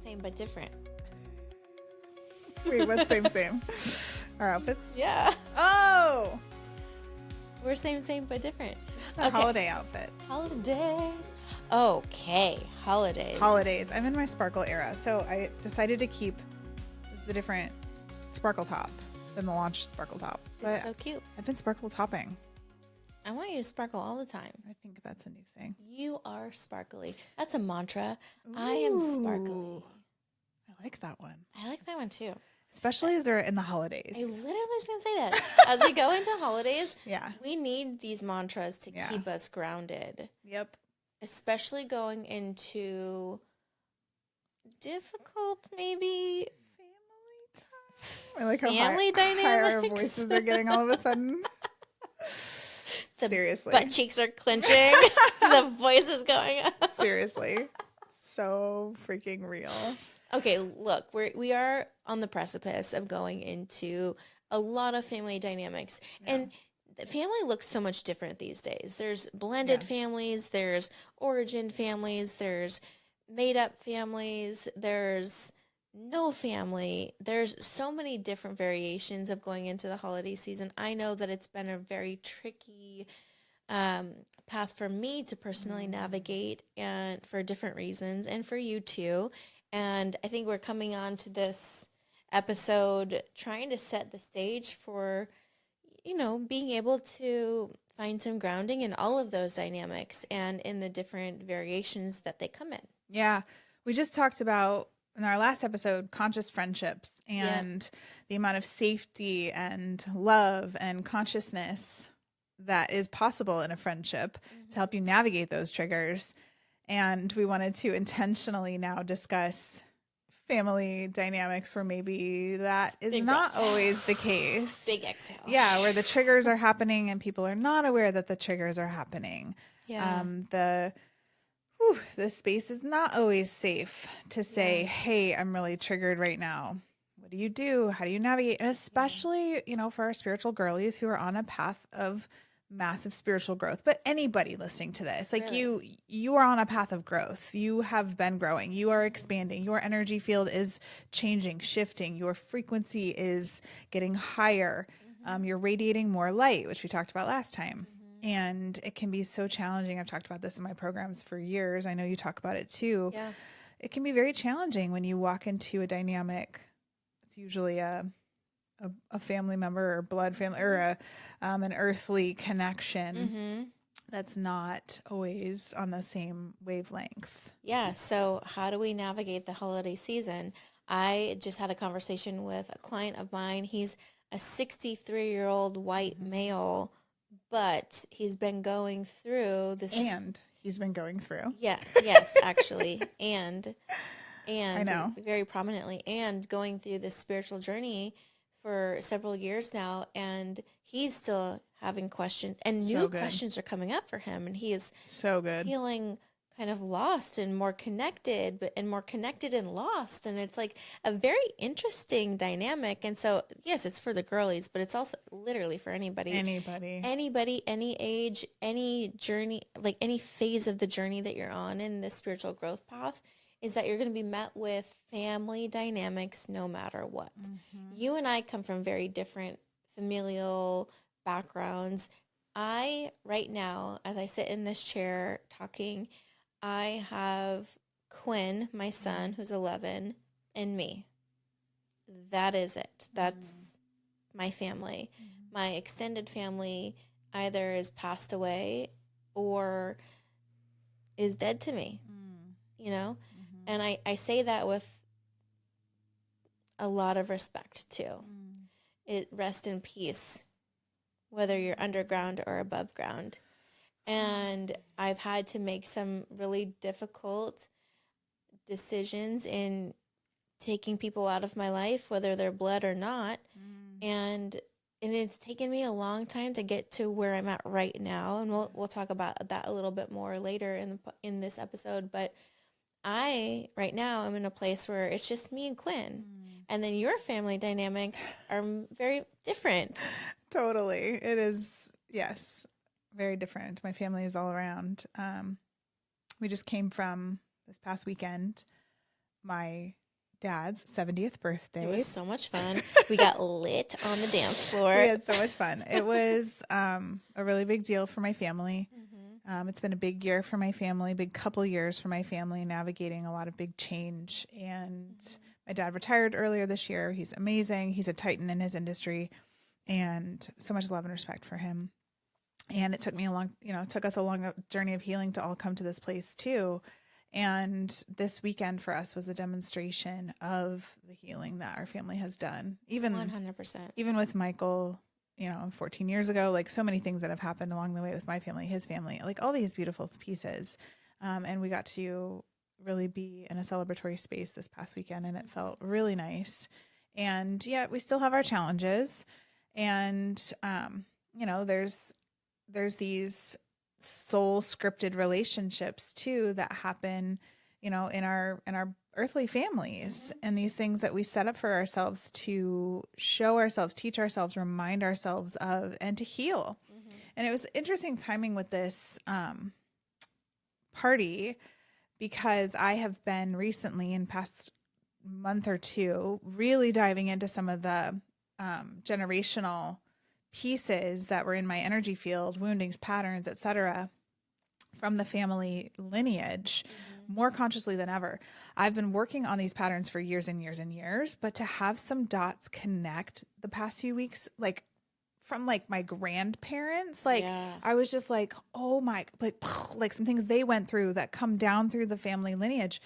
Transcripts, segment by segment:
Same but different. Wait, what's same? Our outfits? Yeah. Oh! We're same but different. It's a holiday outfit. Holidays. Okay, holidays. I'm in my sparkle era, so I decided to keep the different sparkle top than the launch sparkle top. But It's so cute. I've been sparkle topping. I want you to sparkle all the time. I think that's a new thing. You are sparkly. That's a mantra. I am sparkly. I like that one. I like that one too. Especially as they're in the holidays. I literally was going to say that. As we go into holidays, we need these mantras to keep us grounded. Yep. Especially going into difficult, maybe family time. I like how family dynamics. Higher our voices are getting all of a sudden. Seriously. Butt cheeks are clenching. The voice is going up. Seriously. So freaking real. Okay, look, we are on the precipice of going into a lot of family dynamics. Yeah. And the family looks so much different these days. There's blended families, there's origin families, there's made-up families, there's no family. There's so many different variations of going into the holiday season. I know that it's been a very tricky path for me to personally navigate, and for different reasons, and for you too. And I think we're coming on to this episode trying to set the stage for, being able to find some grounding in all of those dynamics and in the different variations that they come in. Yeah. We just talked about, in our last episode, conscious friendships and the amount of safety and love and consciousness that is possible in a friendship to help you navigate those triggers. And we wanted to intentionally now discuss family dynamics where maybe that is not always the case. Big exhale. Yeah, where the triggers are happening and people are not aware that the triggers are happening. Yeah. The space is not always safe to say, hey, I'm really triggered right now. What do you do? How do you navigate? And especially, for our spiritual girlies who are on a path of massive spiritual growth, but anybody listening to this, like really? you are on a path of growth. You have been growing. You are expanding. Your energy field is changing, shifting. Your frequency is getting higher. You're radiating more light, which we talked about last time. And it can be so challenging. I've talked about this in my programs for years. I know you talk about it too. Yeah. It can be very challenging when you walk into a dynamic. It's usually a family member or blood family or an earthly connection that's not always on the same wavelength. Yeah. So how do we navigate the holiday season? I just had a conversation with a client of mine. He's a 63-year-old white male, but he's been going through this. And he's been going through. Yeah. Yes, actually. And I know. Very prominently, and going through this spiritual journey for several years now, and he's still having questions, and new questions are coming up for him, and he is so good, feeling kind of lost and more connected, and lost, and it's like a very interesting dynamic. And so, yes, it's for the girlies, but it's also literally for anybody, any age, any journey, like any phase of the journey that you're on in this spiritual growth path. Is that you're going to be met with family dynamics no matter what. You and I come from very different familial backgrounds. Right now, as I sit in this chair talking, I have Quinn, my son, who's 11, and me. That is it. That's my family. My extended family either is passed away or is dead to me, And I say that with a lot of respect, too. It rest in peace, whether you're underground or above ground. And I've had to make some really difficult decisions in taking people out of my life, whether they're blood or not. And it's taken me a long time to get to where I'm at right now. And we'll talk about that a little bit more later in this episode. But right now, I'm in a place where it's just me and Quinn. And then your family dynamics are very different. Totally. It is, yes, very different. My family is all around. We just came from this past weekend my dad's 70th birthday. It was so much fun. We got lit on the dance floor. We had so much fun. It was a really big deal for my family. It's been a big year for my family, big couple years for my family, navigating a lot of big change. And my dad retired earlier this year. He's amazing. He's a titan in his industry, and so much love and respect for him. And it took me it took us a long journey of healing to all come to this place too. And this weekend for us was a demonstration of the healing that our family has done. 100%. Even with Michael, 14 years ago, like so many things that have happened along the way with my family, his family, like all these beautiful pieces. And we got to really be in a celebratory space this past weekend, and it felt really nice. And yet we still have our challenges. And, there's these soul scripted relationships too that happen, in our earthly families, and these things that we set up for ourselves to show ourselves, teach ourselves, remind ourselves of, and to heal. And it was interesting timing with this party, because I have been recently in past month or two really diving into some of the generational pieces that were in my energy field, woundings, patterns, etc., from the family lineage, more consciously than ever. I've been working on these patterns for years and years and years, but to have some dots connect the past few weeks, like from like my grandparents, like I was just like, oh my, like some things they went through that come down through the family lineage.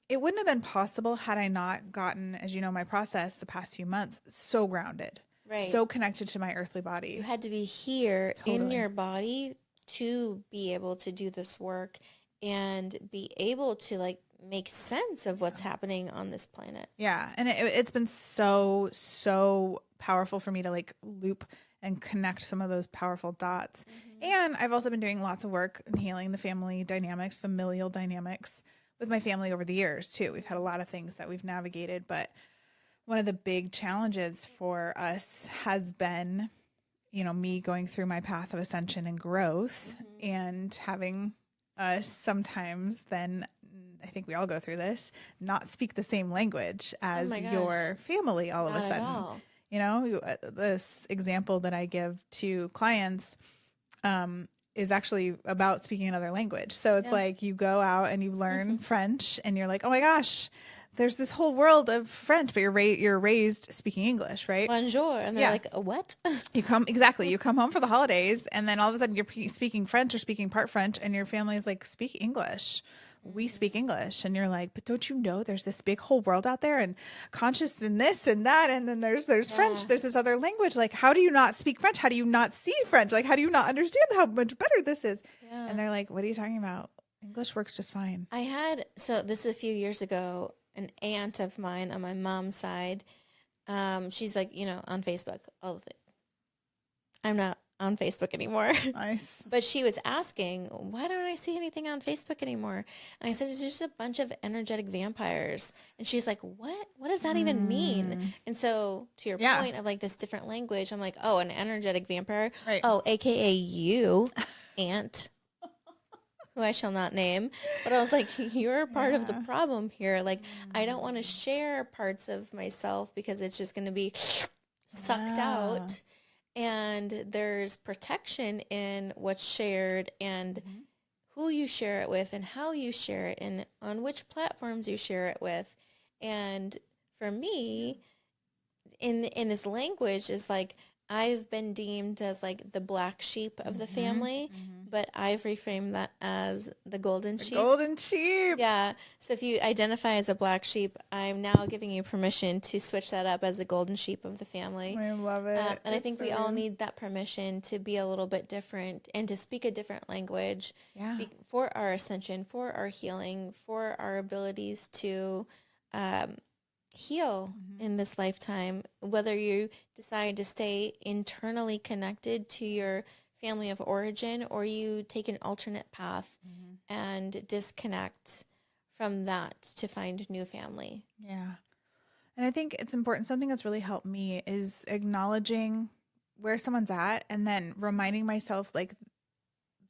It wouldn't have been possible had I not gotten, as you know, my process the past few months, so grounded. Right. So connected to my earthly body. You had to be here in your body to be able to do this work and be able to like make sense of what's happening on this planet. Yeah. And it's been so, so powerful for me to like loop and connect some of those powerful dots. And I've also been doing lots of work in healing the family dynamics, familial dynamics with my family over the years too. We've had a lot of things that we've navigated, but one of the big challenges for us has been, me going through my path of ascension and growth, and having us sometimes then, I think we all go through this, not speak the same language as your family all of a sudden. This example that I give to clients is actually about speaking another language. So it's like you go out and you learn French, and you're like, oh my gosh, there's this whole world of French, but you're raised speaking English, right? Bonjour. And they're like, what? You come home for the holidays, and then all of a sudden you're speaking French or speaking part French, and your family is like, speak English. We speak English. And you're like, but don't you know there's this big whole world out there, and conscious and this and that, and then there's French, there's this other language. Like, how do you not speak French? How do you not see French? Like, how do you not understand how much better this is? And they're like, what are you talking about? English works just fine. So this is a few years ago, an aunt of mine on my mom's side. She's like, on Facebook, all the things. I'm not on Facebook anymore. Nice. But she was asking, why don't I see anything on Facebook anymore? And I said, it's just a bunch of energetic vampires. And she's like, what? What does that even mean? And so to your point of like this different language, I'm like, oh, an energetic vampire. Right. Oh, AKA you, aunt. Who I shall not name, but I was like, you're part of the problem here. Like, I don't want to share parts of myself because it's just going to be sucked out. And there's protection in what's shared, and who you share it with, and how you share it, and on which platforms you share it with. And for me, in this language is like, I've been deemed as like the black sheep of the family, but I've reframed that as the golden sheep. Golden sheep. Yeah. So if you identify as a black sheep, I'm now giving you permission to switch that up as the golden sheep of the family. I love it. And I think we all need that permission to be a little bit different and to speak a different language for our ascension, for our healing, for our abilities to heal in this lifetime, whether you decide to stay internally connected to your family of origin or you take an alternate path and disconnect from that to find new family. Yeah. And I think it's important. Something that's really helped me is acknowledging where someone's at, and then reminding myself like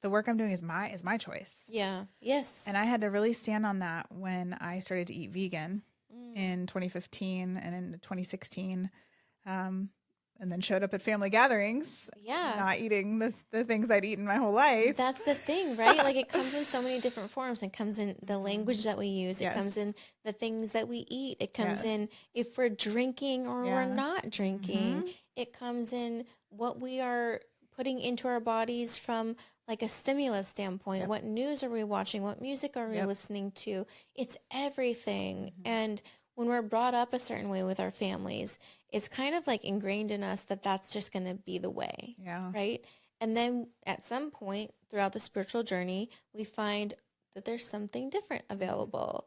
the work I'm doing is my choice. Yeah. Yes. And I had to really stand on that when I started to eat vegan in 2015 and in 2016. And then showed up at family gatherings, not eating the things I'd eaten my whole life. That's the thing, right? Like it comes in so many different forms. It comes in the language that we use. It comes in the things that we eat. It comes in if we're drinking or we're not drinking. It comes in what we are putting into our bodies from like a stimulus standpoint. What news are we watching? What music are we listening to? It's everything. And when we're brought up a certain way with our families, it's kind of like ingrained in us that that's just going to be the way, right? And then at some point throughout the spiritual journey, we find that there's something different available.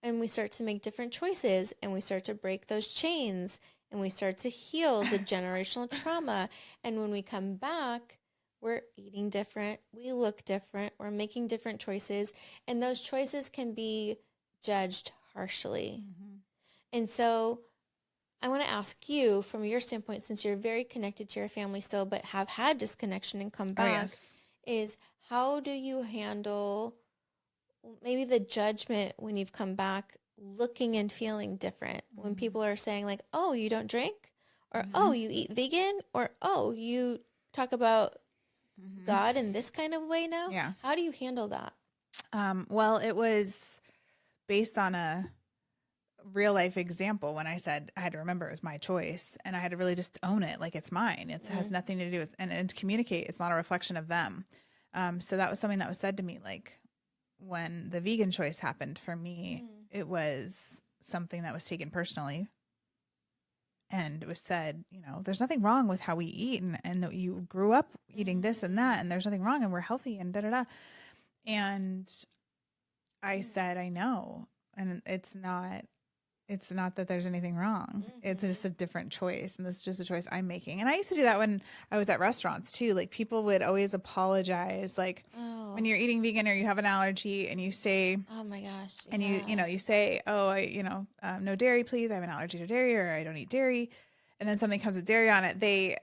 And we start to make different choices, and we start to break those chains, and we start to heal the generational trauma. And when we come back, we're eating different, we look different, we're making different choices, and those choices can be judged harshly. And so I want to ask you, from your standpoint, since you're very connected to your family still, but have had disconnection and come back, is how do you handle maybe the judgment when you've come back looking and feeling different? When people are saying like, oh, you don't drink? Or, oh, you eat vegan? Or, oh, you talk about God in this kind of way now? Yeah. How do you handle that? Well, it was based on a real life example when I said I had to remember it was my choice, and I had to really just own it like it's mine. It has nothing to do with and to communicate. It's not a reflection of them. So that was something that was said to me, like when the vegan choice happened for me, it was something that was taken personally. And it was said, you know, there's nothing wrong with how we eat, and that you grew up eating this and that, and there's nothing wrong, and we're healthy and da da da. And I said, I know, and it's not that there's anything wrong. It's just a different choice, and this is just a choice I'm making. And I used to do that when I was at restaurants too. Like people would always apologize, like when you're eating vegan or you have an allergy, and you say, "Oh my gosh," and you say, "Oh, no dairy, please. I have an allergy to dairy, or I don't eat dairy," and then something comes with dairy on it.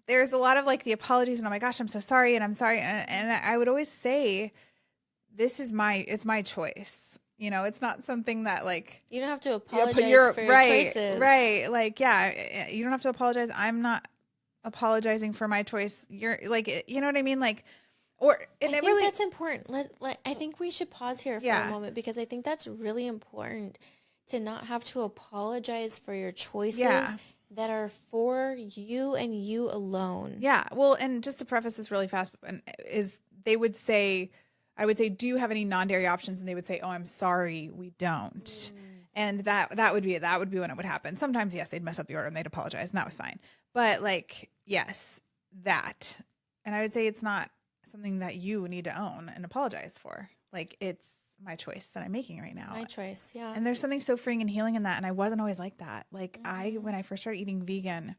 There's a lot of like the apologies, and oh my gosh, I'm so sorry, and I'm sorry, and I would always say, it's my choice. You know, it's not something that like you don't have to apologize for your choices. Right. Like, yeah, you don't have to apologize. I'm not apologizing for my choice. You're like, you know what I mean? Like, I think that's important. I think we should pause here for a moment, because I think that's really important to not have to apologize for your choices that are for you and you alone. Yeah. Well, and just to preface this really fast, I would say, do you have any non-dairy options? And they would say, oh, I'm sorry, we don't. And that would be it. That would be when it would happen. Sometimes, yes, they'd mess up the order and they'd apologize, and that was fine. But like, yes, that. And I would say it's not something that you need to own and apologize for. Like, it's my choice that I'm making right now. It's my choice, yeah. And there's something so freeing and healing in that. And I wasn't always like that. Like when I first started eating vegan,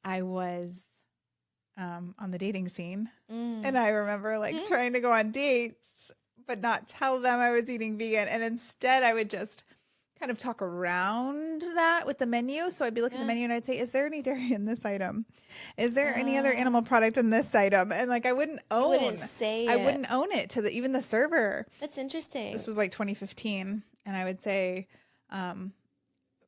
I was on the dating scene. And I remember like trying to go on dates, but not tell them I was eating vegan. And instead I would just kind of talk around that with the menu. So I'd be looking at the menu and I'd say, is there any dairy in this item? Is there any other animal product in this item? And like, I wouldn't own it to even the server. That's interesting. This was like 2015. And I would say,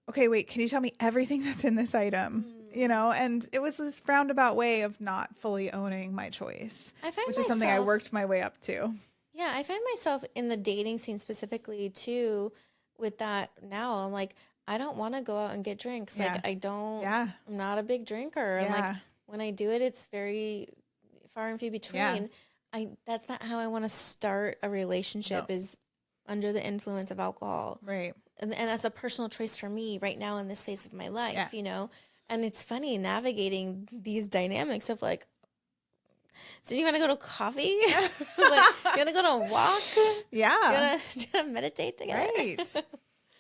okay, wait, can you tell me everything that's in this item? You know, and it was this roundabout way of not fully owning my choice, which is something I worked my way up to. Yeah, I find myself in the dating scene specifically too with that now. I'm like, I don't want to go out and get drinks. Like I'm not a big drinker. And like when I do it, it's very far and few between. That's not how I want to start a relationship, is under the influence of alcohol. Right. And that's a personal choice for me right now in this phase of my life, you know? And it's funny navigating these dynamics of like, so you want to go to coffee? Like, you want to go to a walk? Yeah. You want to meditate together? Right.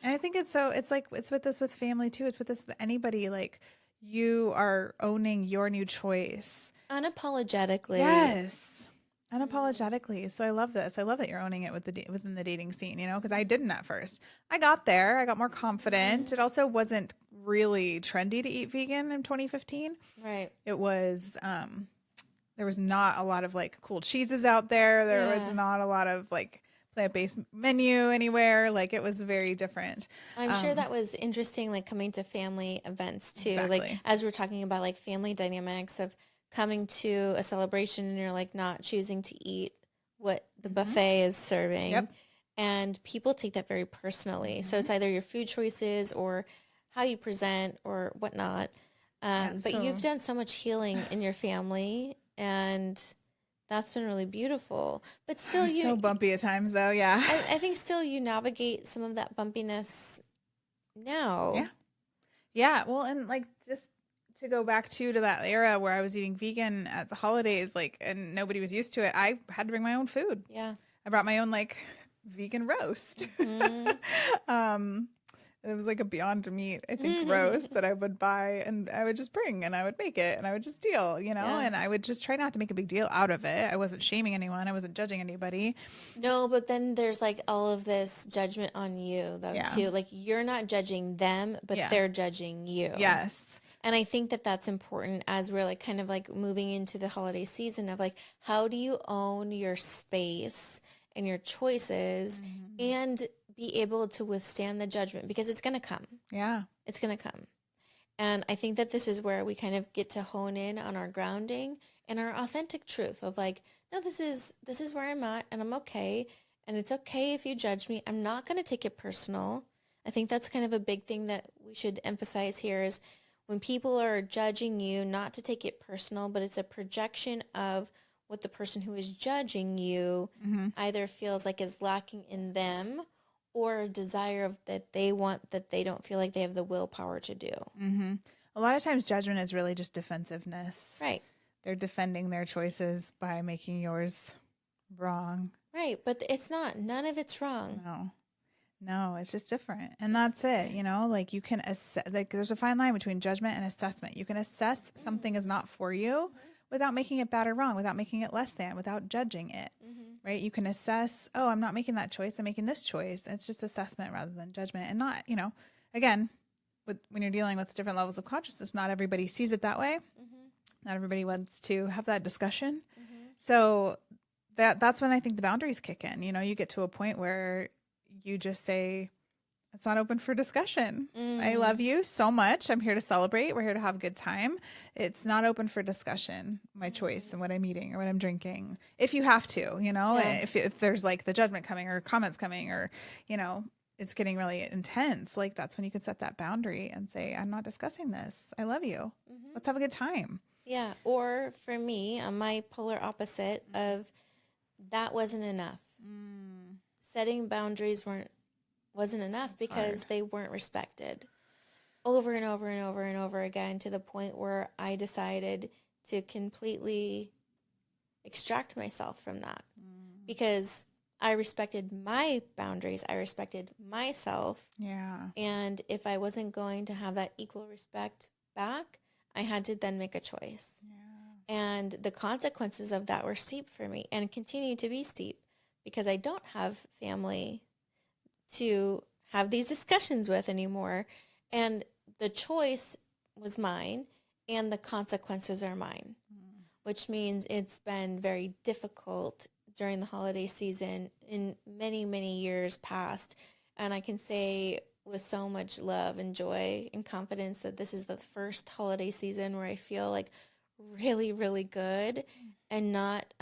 And I think it's like, it's with family too. It's with this, anybody, like you are owning your new choice. Unapologetically. Yes. Unapologetically. So I love this. I love that you're owning it within the dating scene, you know, because I didn't at first. I got there. I got more confident. It also wasn't really trendy to eat vegan in 2015. Right. It was there was not a lot of like cool cheeses out there. There was Yeah. not a lot of like plant-based menu anywhere. Like it was very different. I'm sure that was interesting, like coming to family events too. Like Exactly. as we're talking about like family dynamics of coming to a celebration and you're like not choosing to eat what the Hmm. buffet is serving. Yep. And people take that very personally. So Hmm. it's either your food choices or how you present or whatnot. Yeah. But you've So done so much healing in your family and that's been really beautiful. But I still, was so bumpy at times though. Yeah. I think still you navigate some of that bumpiness Yeah. now. Yeah. Well, and like just to go back to that era where I was eating vegan at the holidays, like, and nobody was used to it, I had to bring my own food. Yeah. I brought my own like vegan roast. Hmm. um, it was like a Beyond Meat, I think, roast that I would buy and I would just bring and I would make it and I would just deal, Yeah. and I would just try not to make a big deal out of it. I wasn't shaming anyone. I wasn't judging anybody. No, but then there's like all of this judgment on you though Yeah. too. Like you're not judging them, but Yeah. they're judging you. Yes. And I think that that's important as we're like kind of like moving into the holiday season of like how do you own your space and your choices Hmm. and be able to withstand the judgment because it's going to come. Yeah. It's going to come. And I think that this is where we kind of get to hone in on our grounding and our authentic truth of like, no, this is where I'm at and I'm okay. And it's okay if you judge me. I'm not going to take it personal. I think that's kind of a big thing that we should emphasize here is when people are judging you, not to take it personal, but it's a projection of what the person who is judging you Hmm. either feels like is lacking in them or a desire of that they want that they don't feel like they have the willpower to do. Hmm. A lot of times, judgment is really just defensiveness. Right. They're defending their choices by making yours wrong. Right. But it's not. None of it's wrong. No, no, it's just different. And It's that's it. different. Like you can assess, like there's a fine line between judgment and assessment. You can assess something is not for you without making it bad or wrong, without making it less than, without judging it. Mm-hmm. Right? You can assess, oh, I'm not making that choice. I'm making this choice. It's just assessment rather than judgment. And not, again, when you're dealing with different levels of consciousness, not everybody sees it that way. Mm-hmm. Not everybody wants to have that discussion. Mm-hmm. So that's when I think the boundaries kick in. You get to a point where you just say, it's not open for discussion. I love Mm. you so much. I'm here to celebrate. We're here to have a good time. It's not open for discussion, my choice and what I'm eating or what I'm drinking. If you have to, Yeah. if there's like the judgment coming or comments coming or, it's getting really intense, like that's when you could set that boundary and say, I'm not discussing this. I love you. Mm-hmm. Let's have a good time. Yeah. Or for me, on my polar opposite of that wasn't enough. Mm, Setting boundaries wasn't enough that's hard. because they weren't respected over and over and over and over again to the point where I decided to completely extract myself from that Mm, because I respected my boundaries. I respected myself. yeah. And if I wasn't going to have that equal respect back, I had to then make a choice. Yeah. And the consequences of that were steep for me and continue to be steep because I don't have family to have these discussions with anymore. And the choice was mine and the consequences are mine, Mm, which means it's been very difficult during the holiday season in many, many years past. And I can say with so much love and joy and confidence that this is the first holiday season where I feel like really, really good and not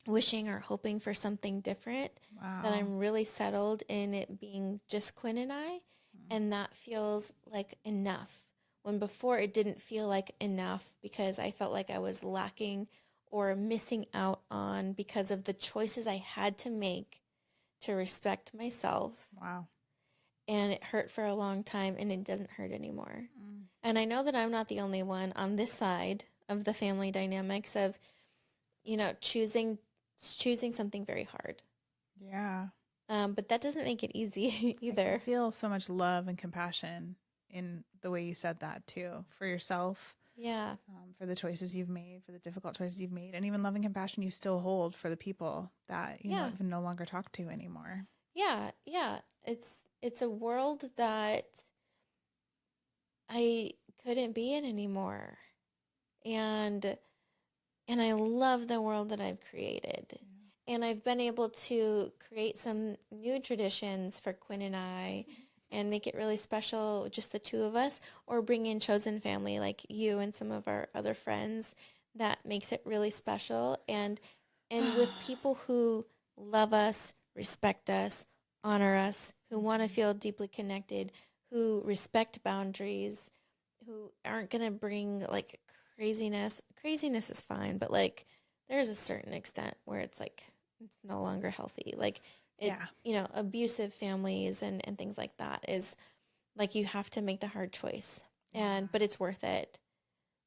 wishing or hoping for something different, that wow. I'm really settled in it being just Quinn and I. Mm, And that feels like enough. When before it didn't feel like enough because I felt like I was lacking or missing out on because of the choices I had to make to respect myself. wow. And it hurt for a long time and it doesn't hurt anymore. Mm, And I know that I'm not the only one on this side of the family dynamics of, choosing something very hard. yeah. But that doesn't make it easy I can either. feel so much love and compassion in the way you said that too, for yourself, Yeah. for the choices you've made, for the difficult choices you've made, and even love and compassion you still hold for the people that you Yeah. no longer talk to anymore. Yeah. Yeah. It's a world that I couldn't be in anymore. And And I love the world that I've created. And I've been able to create some new traditions for Quinn and I and make it really special, just the two of us, or bring in chosen family like you and some of our other friends. That makes it really special. And with people who love us, respect us, honor us, who want to feel deeply connected, who respect boundaries, who aren't going to bring like craziness. Craziness is fine, but like there's a certain extent where it's like it's no longer healthy. Like it, Yeah. abusive families and things like that is like you have to make the hard choice. But it's worth it.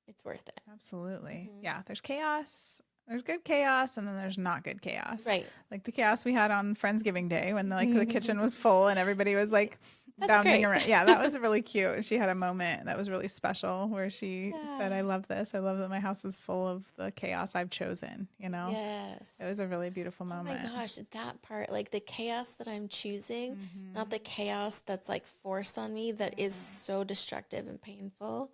It's worth it. Absolutely. Yeah. There's chaos. There's good chaos, and then there's not good chaos. Right. Like the chaos we had on Friendsgiving Day when the kitchen was full and everybody was like bounding great. around. Yeah, that was really cute. She had a moment that was really special where she said, "I love this. I love that my house is full of the chaos I've chosen." Yes. It was a really beautiful Oh moment. my gosh, that part, like the chaos that I'm choosing, not the chaos that's like forced on me that is so destructive and painful.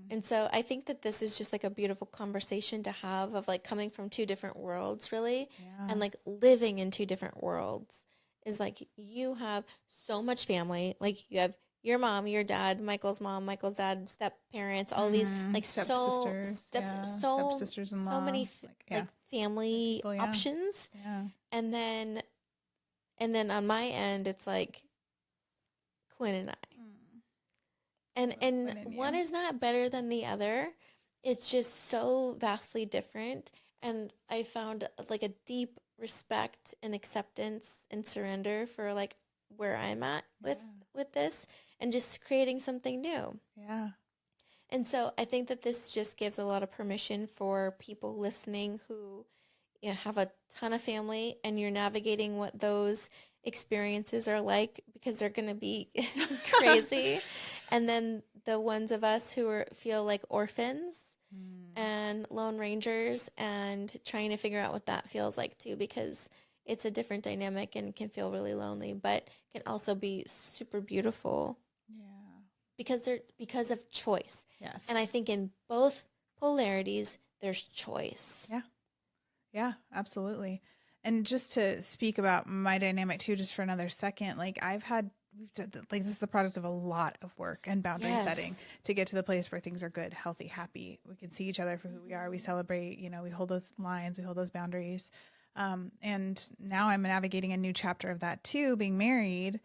And so I think that this is just like a beautiful conversation to have of like coming from two different worlds, really, and like living in two different worlds is like you have so much family. Like you have your mom, Michael's dad, step parents, all these like Stepsisters, stepsisters-in-law, so many like family people, options. And then on my end, it's like Quinn and I. And one is not better than the other. It's just so vastly different. And I found like a deep respect and acceptance and surrender for like where I'm at with this and just creating something new. Yeah. And so I think that this just gives a lot of permission for people listening who have a ton of family and you're navigating what those experiences are like because they're going to be crazy. And then the ones of us who feel like orphans and lone rangers and trying to figure out what that feels like too, because it's a different dynamic and can feel really lonely, but can also be super beautiful. Because of choice. Yes. And I think in both polarities, there's choice. Yeah. Yeah, absolutely. And just to speak about my dynamic too, just for another second, like this is the product of a lot of work and boundary setting to get to the place where things are good, healthy, happy. We can see each other for who we are. We celebrate, we hold those lines, we hold those boundaries. And now I'm navigating a new chapter of that too, being married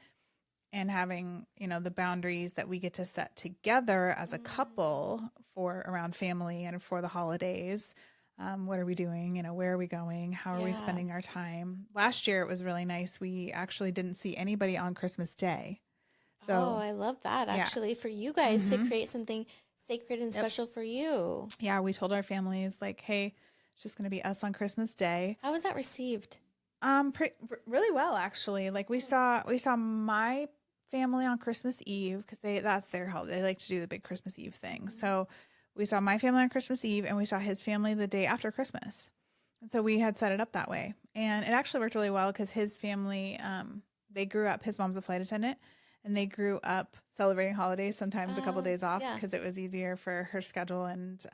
and having, the boundaries that we get to set together as a couple for around family and for the holidays. What are we doing? Where are we going? How are we spending our time? Last year, it was really nice. We actually didn't see anybody on Christmas Day. So, I love that actually for you guys to create something sacred and special for you. Yeah, we told our families like, hey, it's just going to be us on Christmas Day. How was that received? Really well, actually. Like we saw my family on Christmas Eve because that's their holiday. They like to do the big Christmas Eve thing. So we saw my family on Christmas Eve and we saw his family the day after Christmas. And so we had set it up that way. And it actually worked really well because his family, they grew up, his mom's a flight attendant, and they grew up celebrating holidays, sometimes a couple days off because it was easier for her schedule. And,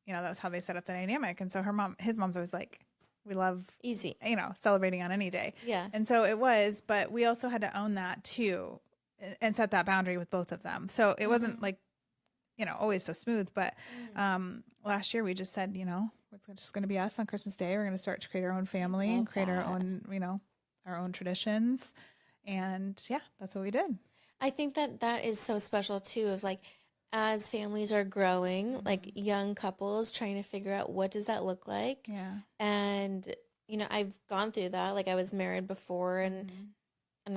that's how they set up the dynamic. And so his mom's always like, we love easy, celebrating on any day. Yeah. And so it was, but we also had to own that too and set that boundary with both of them. So it wasn't like, always so smooth. But last year we just said, it's just going to be us on Christmas Day. We're going to start to create our own family and create our own, our own traditions. And yeah, that's what we did. I think that is so special too, of like, as families are growing, like young couples trying to figure out what does that look like. Yeah. And, I've gone through that. Like I was married before and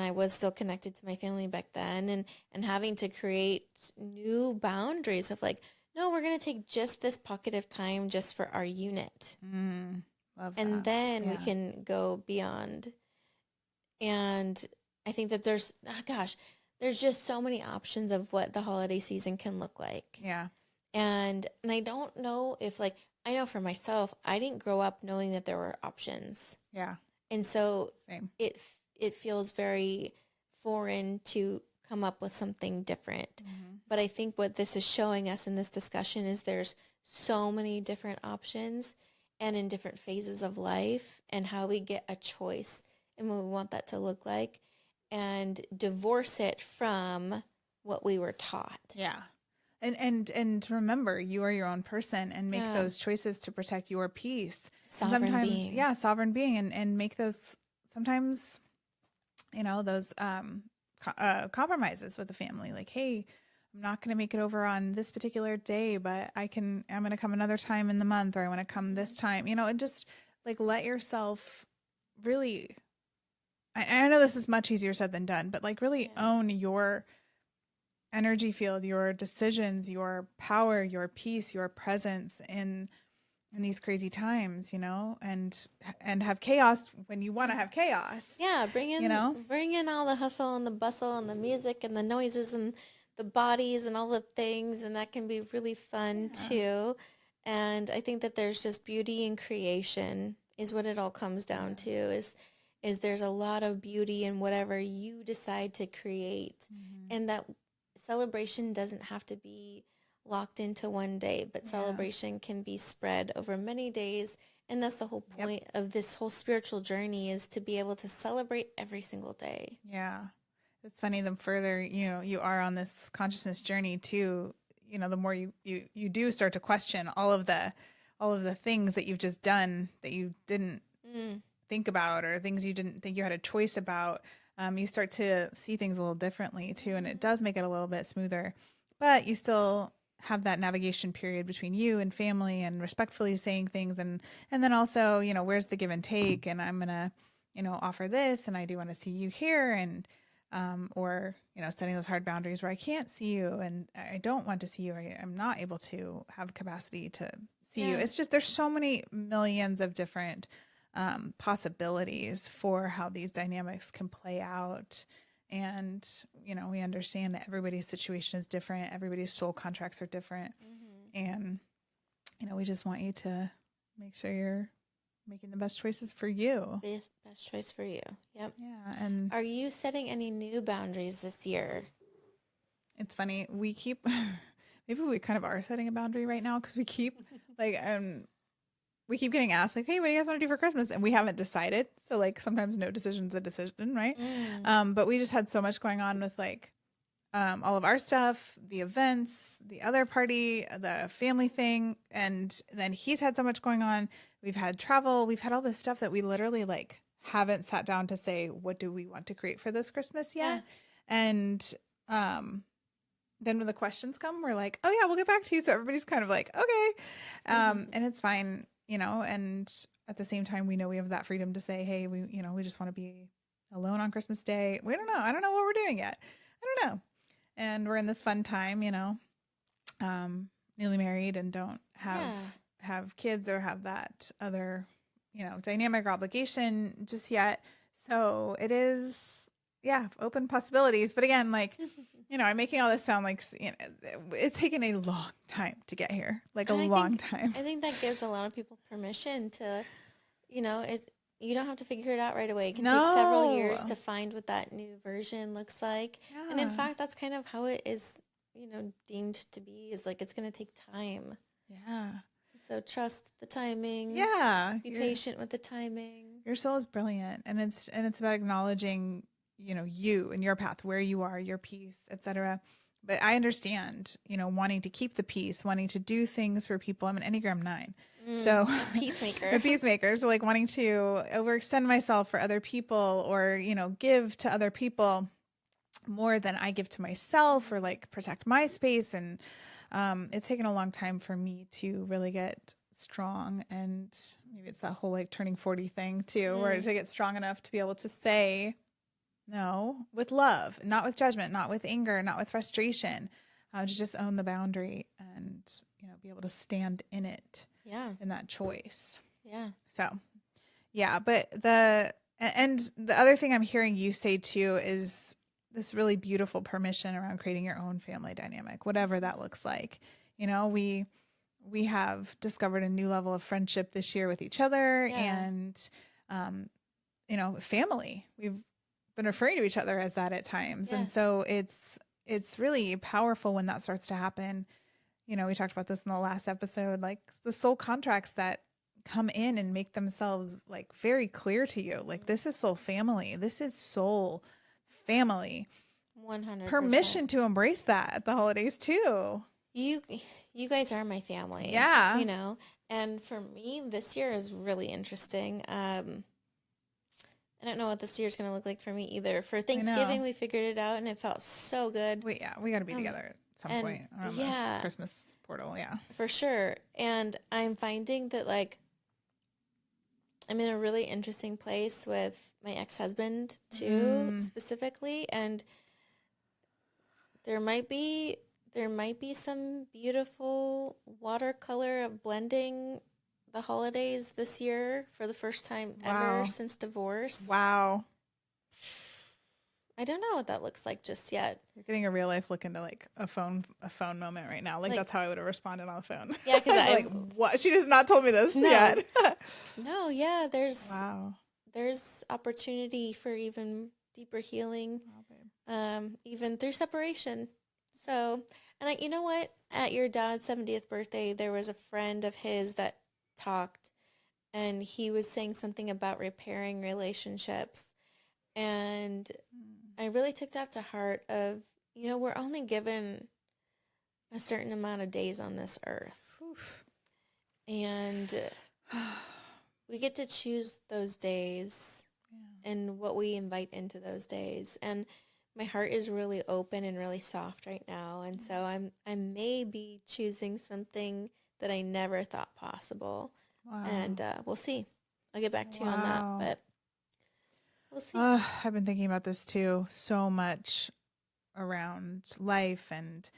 I was still connected to my family back then and having to create new boundaries of like, no, we're going to take just this pocket of time just for our unit. Love and that. then we can go beyond. And I think that there's just so many options of what the holiday season can look like. Yeah. And I don't know if like, I know for myself, I didn't grow up knowing that there were options. Yeah. And so Same. it feels very foreign to come up with something different. But I think what this is showing us in this discussion is there's so many different options and in different phases of life and how we get a choice and what we want that to look like and divorce it from what we were taught. Yeah. And remember, you are your own person and make Yeah. those choices to protect your peace. And Sovereign sometimes, being. yeah, sovereign being and make those sometimes, those compromises with the family. Like, hey, I'm not going to make it over on this particular day, but I'm going to come another time in the month, or I want to come this time, and just like let yourself really, I know this is much easier said than done, but like really own your energy field, your decisions, your power, your peace, your presence in these crazy times, and have chaos when you want to have chaos. Yeah, bring in all the hustle and the bustle and the music and the noises and the bodies and all the things, and that can be really fun too. And I think that there's just beauty in creation is what it all comes down to is there's a lot of beauty in whatever you decide to create. And that celebration doesn't have to be locked into one day, but celebration can be spread over many days. And that's the whole point of this whole spiritual journey is to be able to celebrate every single day. Yeah. It's funny, the further, you are on this consciousness journey too, the more you do start to question all of the things that you've just done that you didn't think about, or things you didn't think you had a choice about. You start to see things a little differently too, and it does make it a little bit smoother, but you still have that navigation period between you and family and respectfully saying things. And then also, where's the give and take? And I'm going to, offer this, and I do want to see you here. And, or, setting those hard boundaries where I can't see you and I don't want to see you, or I'm not able to have capacity to see you. It's just, there's so many millions of different possibilities for how these dynamics can play out. And, we understand that everybody's situation is different. Everybody's soul contracts are different. And, we just want you to make sure you're making the best choices for you. Best choice for you. Yep. Yeah. And are you setting any new boundaries this year? It's funny. We keep, maybe we kind of are setting a boundary right now, because we keep we keep getting asked like, hey, what do you guys want to do for Christmas? And we haven't decided. So like sometimes no decision's a decision, right? But we just had so much going on with like all of our stuff, the events, the other party, the family thing. And then he's had so much going on. We've had travel. We've had all this stuff that we literally like haven't sat down to say, what do we want to create for this Christmas yet? And then when the questions come, we're like, oh yeah, we'll get back to you. So everybody's kind of like, okay. And it's fine, and at the same time, we know we have that freedom to say, hey, we just want to be alone on Christmas Day. We don't know. I don't know what we're doing yet. I don't know. And we're in this fun time, newly married and don't have kids or have that other, dynamic or obligation just yet. So it is, open possibilities. But again, like, I'm making all this sound like, it's taken a long time to get here, like a long time. I think that gives a lot of people permission to, you don't have to figure it out right away. It can take several years to find what that new version looks like. Yeah. And in fact, that's kind of how it is, deemed to be, is like, it's going to take time. Yeah. So trust the timing. Yeah. Be patient with the timing. Your soul is brilliant. And it's about acknowledging, you and your path, where you are, your peace, etc. But I understand, wanting to keep the peace, wanting to do things for people. I'm an Enneagram 9. So a peacemaker. A peacemaker. So like wanting to overextend myself for other people, or, give to other people more than I give to myself, or like protect my space. And it's taken a long time for me to really get strong. And maybe it's that whole like turning 40 thing too, where to get strong enough to be able to say no with love, not with judgment, not with anger, not with frustration, to just own the boundary and, be able to stand in it. Yeah. In that choice. Yeah. So, yeah. But the other thing I'm hearing you say too is this really beautiful permission around creating your own family dynamic, whatever that looks like. We have discovered a new level of friendship this year with each other and, family. We've been referring to each other as that at times. Yeah. And so it's really powerful when that starts to happen. You know, we talked about this in the last episode, like the soul contracts that come in and make themselves like very clear to you. Like this is soul family. This is soul family. 100%. Permission to embrace that at the holidays too. You guys are my family. Yeah. You know, and for me, this year is really interesting. I don't know what this year's going to look like for me either. For Thanksgiving, we figured it out and it felt so good. We got to be together at some point around this Christmas portal. Yeah, for sure. And I'm finding that like I'm in a really interesting place with my ex-husband too, specifically. And there might be some beautiful watercolor of blending the holidays this year for the first time ever since divorce. Wow. I don't know what that looks like just yet. You're getting a real life look into like a phone moment right now. Like that's how I would have responded on the phone. Yeah, because I like what? She has not told me this yet. No, yeah, there's opportunity for even deeper healing, even through separation. So, and you know what? At your dad's 70th birthday, there was a friend of his that talked, and he was saying something about repairing relationships. And I really took that to heart of, you know, we're only given a certain amount of days on this earth. Oof. And we get to choose those days and what we invite into those days. And my heart is really open and really soft right now. And so I may be choosing something that I never thought possible. Wow. And we'll see. I'll get back to you on that, but we'll see. I've been thinking about this too, so much around life and,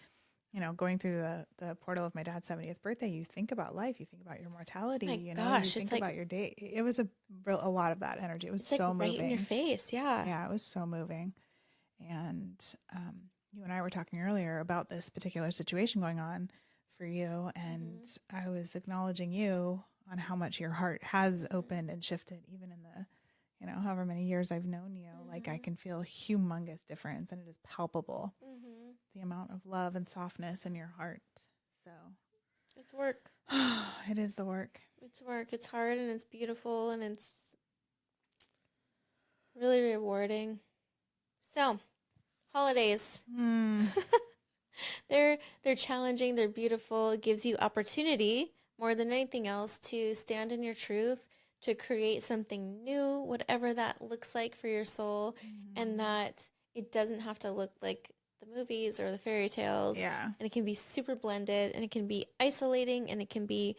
you know, going through the portal of my dad's 70th birthday. You think about life, you think about your mortality, you think about your day. It was a lot of that energy. It was so like right moving. In your face. Yeah. Yeah, it was so moving. And you and I were talking earlier about this particular situation going on for you. And I was acknowledging you on how much your heart has opened and shifted, even in the, you know, however many years I've known you. Like I can feel a humongous difference, and it is palpable. The amount of love and softness in your heart. So it's work. It is the work. It's work. It's hard and it's beautiful and it's really rewarding. So, holidays. They're challenging, they're beautiful. It gives you opportunity more than anything else to stand in your truth, to create something new, whatever that looks like for your soul, and that it doesn't have to look like the movies or the fairy tales. Yeah. And it can be super blended, and it can be isolating, and it can be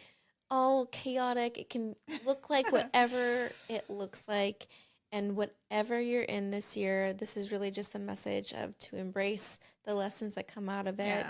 all chaotic. It can look like whatever it looks like. And whatever you're in this year, this is really just a message of to embrace the lessons that come out of it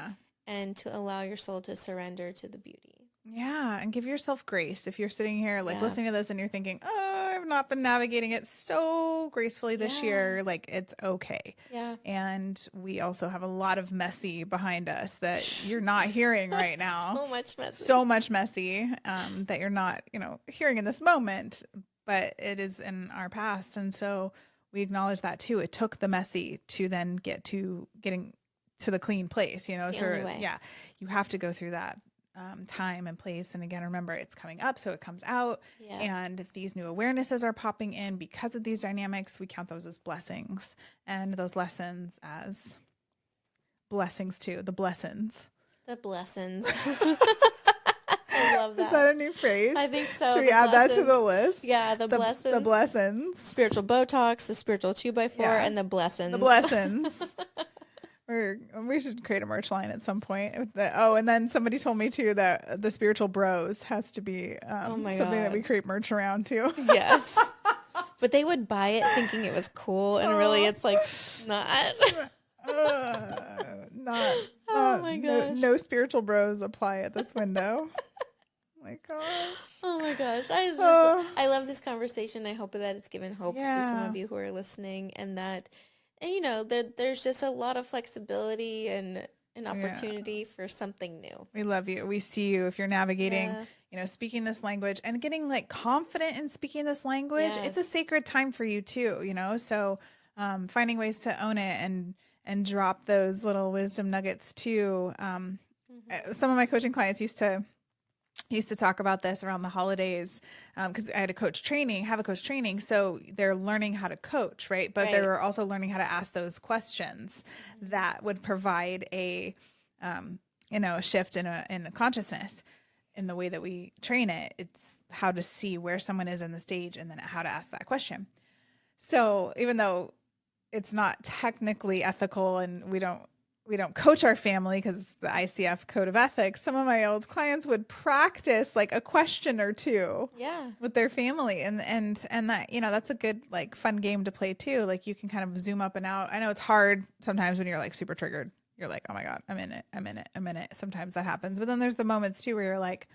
and to allow your soul to surrender to the beauty. Yeah, and give yourself grace. If you're sitting here like listening to this and you're thinking, oh, I've not been navigating it so gracefully this year, like it's okay. Yeah. And we also have a lot of messy behind us that you're not hearing right now. So much messy that you're not, you know, hearing in this moment, but it is in our past. And so we acknowledge that too. It took the messy to then getting to the clean place, you know, you have to go through that time and place. And again, remember, it's coming up, so it comes out. Yeah. And if these new awarenesses are popping in because of these dynamics, we count those as blessings, and those lessons as blessings too. The blessings. I love that. Is that a new phrase? I think so. Should we add that to the list? Yeah, the blessings. The blessings. Spiritual Botox, the spiritual 2x4, and the blessings. The blessings. We should create a merch line at some point. And then somebody told me too that the spiritual bros has to be something that we create merch around too. Yes. But they would buy it thinking it was cool, and really it's like not. Oh my gosh. No spiritual bros apply at this window. My gosh. Oh my gosh. I love this conversation. I hope that it's given hope to some of you who are listening, and that, and you know, there's just a lot of flexibility and an opportunity for something new. We love you. We see you. If you're navigating, you know, speaking this language and getting like confident in speaking this language, it's a sacred time for you too, you know? So finding ways to own it and drop those little wisdom nuggets too. Some of my coaching clients used to talk about this around the holidays, because I had have a coach training. So they're learning how to coach, right? But they were also learning how to ask those questions that would provide a shift in a consciousness. In the way that we train it, it's how to see where someone is in the stage and then how to ask that question. So even though it's not technically ethical and we don't coach our family because the ICF code of ethics, some of my old clients would practice like a question or two with their family. And that, that's a good, like, fun game to play too. Like, you can kind of zoom up and out. I know it's hard sometimes when you're like super triggered. You're like, oh my God, I'm in it. Sometimes that happens. But then there's the moments too where you're like,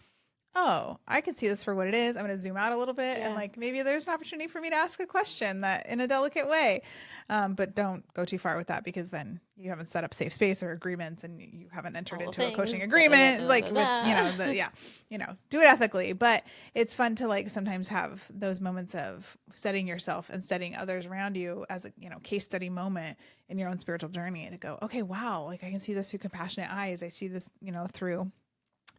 oh, I can see this for what it is. I'm going to zoom out a little bit and like maybe there's an opportunity for me to ask a question that in a delicate way. But don't go too far with that, because then you haven't set up safe space or agreements and you haven't entered into a coaching agreement. Do it ethically. But it's fun to like sometimes have those moments of studying yourself and studying others around you as a case study moment in your own spiritual journey, and to go, okay, wow, like I can see this through compassionate eyes. I see this, through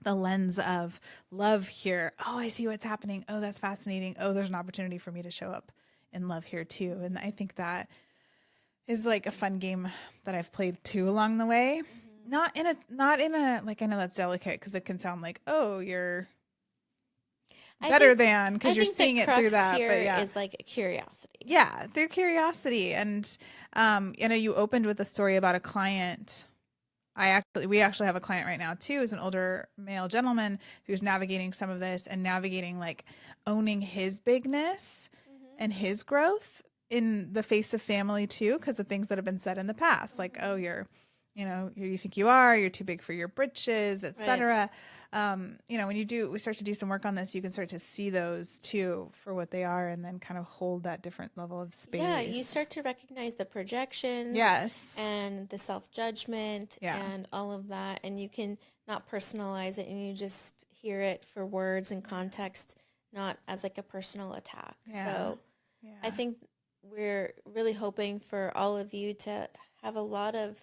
the lens of love here. Oh, I see what's happening. Oh, that's fascinating. Oh, there's an opportunity for me to show up in love here too. And I think that is like a fun game that I've played too along the way. Not in a, like, I know that's delicate because it can sound like, oh, you're better than, because you're seeing it through that. But is like a curiosity. Yeah, through curiosity. And, you opened with a story about a client. We actually have a client right now too, who's an older male gentleman who's navigating some of this and navigating like owning his bigness and his growth in the face of family too, because of things that have been said in the past, like, oh, you're, who do you think you are? You're too big for your britches, etc. When we start to do some work on this, you can start to see those too for what they are, and then kind of hold that different level of space. Yeah, you start to recognize the projections, and the self-judgment, and all of that, and you can not personalize it, and you just hear it for words and context, not as like a personal attack. So I think we're really hoping for all of you to have a lot of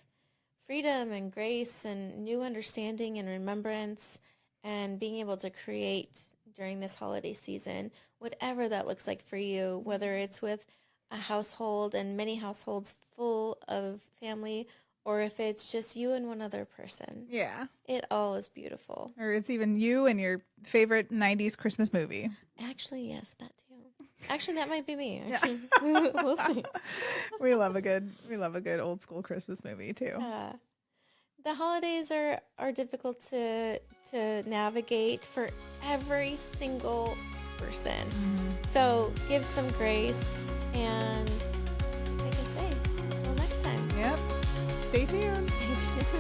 freedom and grace and new understanding and remembrance, and being able to create during this holiday season, whatever that looks like for you, whether it's with a household and many households full of family, or if it's just you and one other person. Yeah. It all is beautiful. Or it's even you and your favorite 90s Christmas movie. Actually, yes, that too. Actually, that might be me. Yeah. We'll see. We love a good old school Christmas movie too. The holidays are difficult to navigate for every single person. So give some grace, and I can say, until next time. Yep. Stay tuned. Stay tuned.